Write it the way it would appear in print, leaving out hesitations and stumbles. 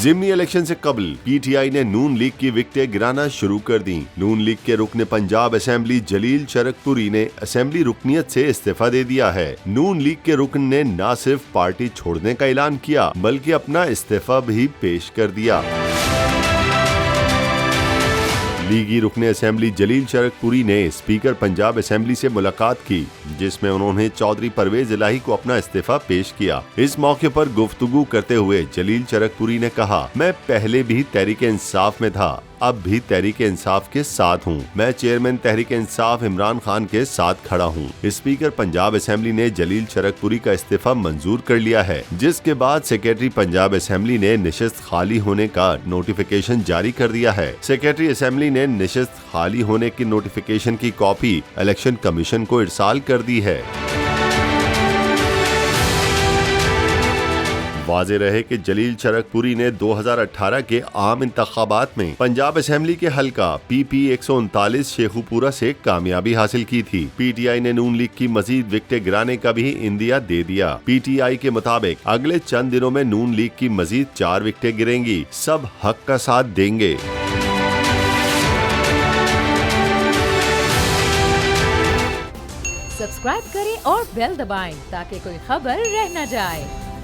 ज़िमनी election से कबल PTI ने नून लीग की विकेटें गिराना शुरू कर दी। नून लीग के रुकने पंजाब असेंबली जलील चरकपुरी ने असेंबली रुकनियत से इस्तीफा दे दिया है। नून लीग के रुकन ने न सिर्फ पार्टी छोड़ने का ऐलान किया बल्कि अपना इस्तीफा भी पेश कर दिया। लीगी रुकने असेंबली जलील चरकपुरी ने स्पीकर पंजाब असेंबली से मुलाकात की, जिसमें उन्होंने चौधरी परवेज इलाही को अपना इस्तीफा पेश किया। इस मौके पर गुफ्तगू करते हुए जलील चरकपुरी ने कहा, मैं पहले भी तहरीक इंसाफ में था, अब भी तहरीक इंसाफ के साथ हूँ। मैं चेयरमैन तहरीक इंसाफ इमरान खान के साथ खड़ा हूँ। स्पीकर पंजाब असेंबली ने जलील चरकपुरी का इस्तीफा मंजूर कर लिया है, जिसके बाद सेक्रेटरी पंजाब असेंबली ने नशिस्त खाली होने का नोटिफिकेशन जारी कर दिया है। सेक्रेटरी असेंबली ने नशिस्त खाली होने की नोटिफिकेशन की कॉपी इलेक्शन कमीशन को इरसाल कर दी है। वाज़ेह रहे कि जलील चरकपुरी ने 2018 के आम इंतखाबात में पंजाब असेंबली के हलका PP 139 शेखुपुरा से कामयाबी हासिल की थी। पीटीआई ने नून लीग की मजीद विकेटें गिराने का भी इंदिया दे दिया। पीटीआई के मुताबिक अगले चंद दिनों में नून लीग की मजीद 4 विकेटें गिरेंगी। सब हक का साथ देंगे। सब्सक्राइब करें और बेल दबाएं ताकि कोई खबर रह न जाए।